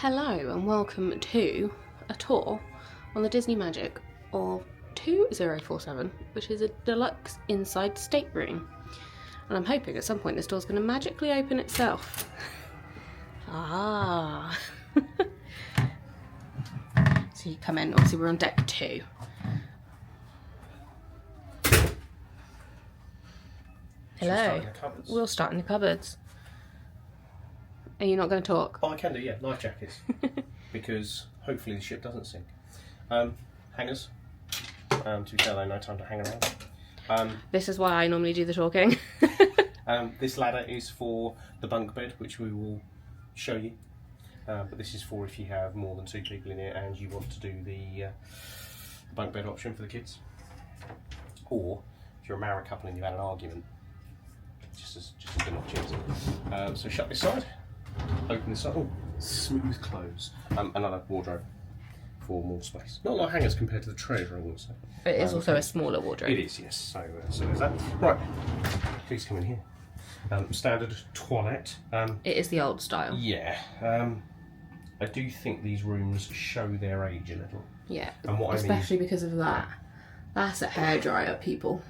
Hello and welcome to a tour on the Disney Magic of 2047, which is a Deluxe Inside Stateroom. And I'm hoping at some point this door's going to magically open itself. Ah. So you come in, obviously we're on deck 2. Hello. We'll start in the cupboards. Are you not going to talk? Oh, I can do, yeah. Life jackets. Because hopefully the ship doesn't sink. Hangers. To be fair though, no time to hang around. This is why I normally do the talking. This ladder is for the bunk bed, which we will show you. But this is for if you have more than 2 people in it and you want to do the bunk bed option for the kids. Or if you're a married couple and you've had an argument, just as good opportunity. So shut this side. Open this up. Oh, smooth close. Another wardrobe for more space. Not a lot of hangers compared to the treasure, I wouldn't say. It is also a smaller wardrobe. It is, yes. So there's that. Right, please come in here. Standard toilet. It is the old style. Yeah. I do think these rooms show their age a little. Yeah. And what especially because of that. That's a hairdryer, people.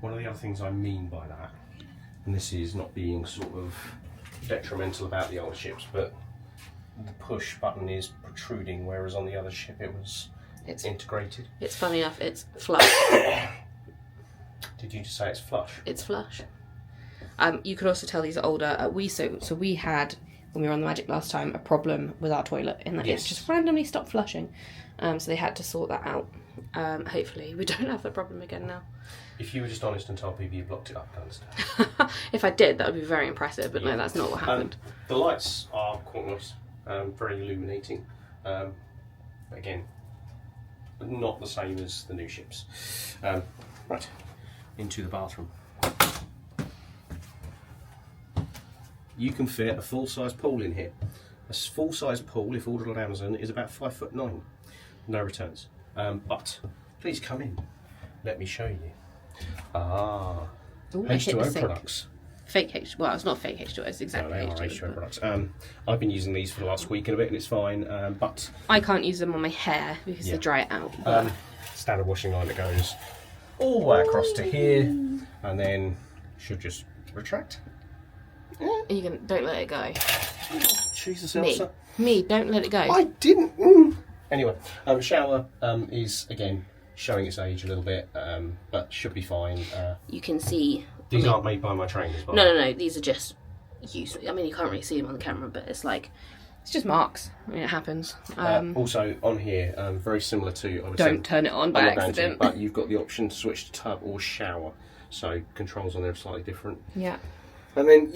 One of the other things I mean by that, and this is not being sort of detrimental about the older ships, but the push button is protruding, whereas on the other ship it's integrated. It's funny enough, it's flush. Did you just say it's flush? It's flush. You could also tell these are older. So we had, when we were on the Magic last time, a problem with our toilet in that It's just randomly stopped flushing. So they had to sort that out. Hopefully we don't have that problem again now. If you were just honest and told people you blocked it up, I understand. If I did, that would be very impressive, but no, that's not what happened. The lights are quite nice, very illuminating. Again, not the same as the new ships. Right, into the bathroom. You can fit a full-size pool in here. A full-size pool, if ordered on Amazon, is about 5'9". No returns. But please come in. Let me show you. Ooh, H2O products. Fake H2O. Well, it's not fake H2O. It's exactly no, they are H2O. H2O products. I've been using these for the last week and a bit, and it's fine. But I can't use them on my hair because they dry it out. But standard washing line that goes all the way across to here, and then should just retract. you don't let it go. Jesus, Elsa. Me, don't let it go. I didn't. Anyway, shower is again showing its age a little bit, but should be fine. You can see. These aren't made by my trainers, by No. These are just used. I mean, you can't really see them on the camera, but it's just marks. I mean, it happens. Also on here, very similar to. Don't turn it on by accident. But you've got the option to switch to tub or shower, so controls on there are slightly different. Yeah. And then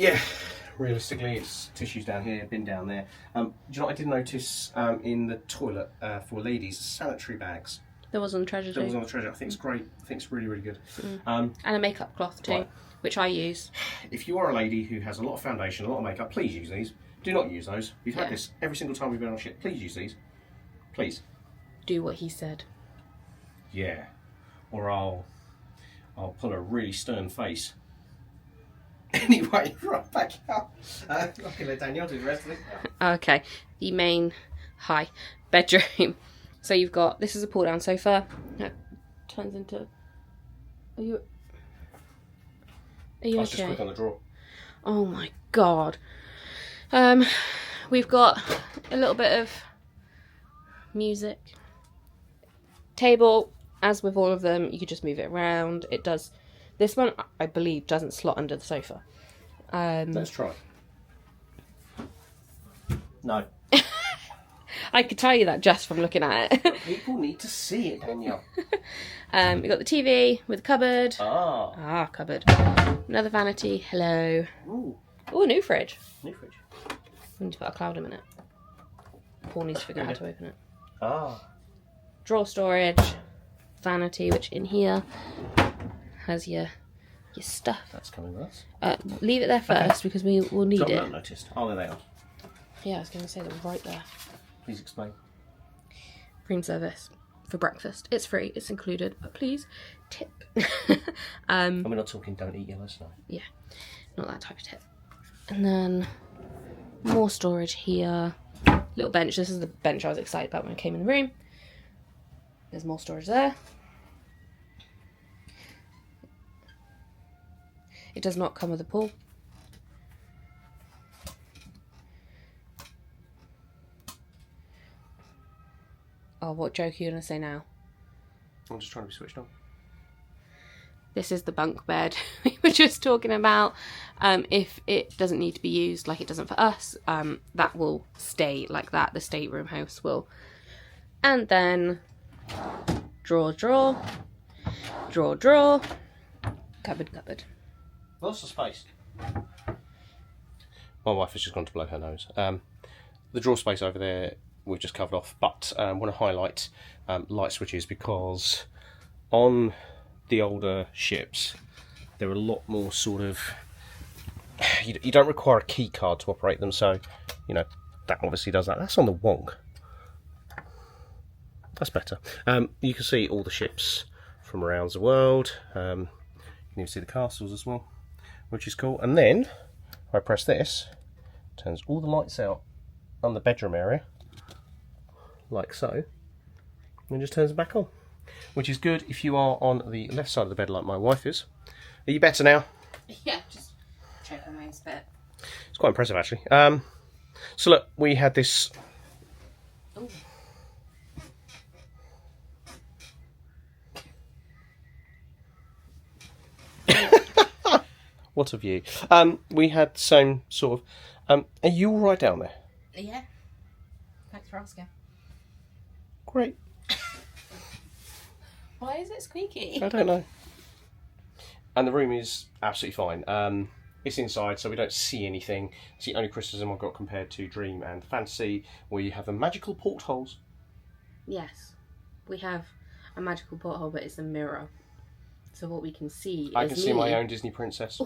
realistically, it's tissues down here, bin down there. Do you know what I did notice in the toilet for ladies? Sanitary bags. There was on the treasure too. There was on the treasure. I think it's great. I think it's really, really good. And a makeup cloth too, which I use. If you are a lady who has a lot of foundation, a lot of makeup, please use these. Do not use those. We've had this every single time we've been on ship. Please use these. Please. Do what he said. Yeah. Or I'll pull a really stern face. Anyway, right back out. I can let Danielle do the rest of it. Okay, the main bedroom. So you've got, this is a pull down sofa. That turns into. Are you I was okay? just quick on the drawer. Oh my god. We've got a little bit of music. Table, as with all of them, you could just move it around. It does. This one, I believe, doesn't slot under the sofa. Let's try. No. I could tell you that just from looking at it. People need to see it, Danielle. We've got the TV with a cupboard. Cupboard. Another vanity. Hello. Ooh, a new fridge. new fridge. We need to put a cloud in it. Paul needs to figure out how to open it. Ah. Drawer storage. Vanity, which in here has your stuff. That's coming with us. Leave it there first because we will need I've it. not noticed. Oh, there they are. Yeah, I was going to say they're right there. Please explain. Room service for breakfast. It's free. It's included. But please tip. And we're not talking don't eat yellow snow. Yeah, not that type of tip. And then more storage here. little bench. This is the bench I was excited about when I came in the room. There's more storage there. It does not come with a pool. Oh, what joke are you going to say now? I'm just trying to be switched on. This is the bunk bed we were just talking about. If it doesn't need to be used like it doesn't for us, that will stay like that. The stateroom house will. And then drawer, drawer, drawer, drawer, cupboard, cupboard. Lots of space. My wife has just gone to blow her nose. The drawer space over there we've just covered off, but I want to highlight light switches, because on the older ships there are a lot more sort of, you don't require a key card to operate them, so you know that obviously does that. That's on the Wonk. That's better. You can see all the ships from around the world. You can even see the castles as well, which is cool. And then if I press this, it turns all the lights out on the bedroom area, like so, and just turns it back on, which is good if you are on the left side of the bed like my wife is. Are you better now? Yeah, just checking my bit. It's quite impressive actually. So look, we had this. Ooh. What a view. We had the same sort of. Are you all right down there? Yeah. Thanks for asking. Great. Why is it squeaky? I don't know. And the room is absolutely fine. It's inside, so we don't see anything. It's the only criticism I've got compared to Dream and Fantasy, where you have the magical portholes. Yes, we have a magical porthole, but it's a mirror. So what we can see I is can see my own Disney princess.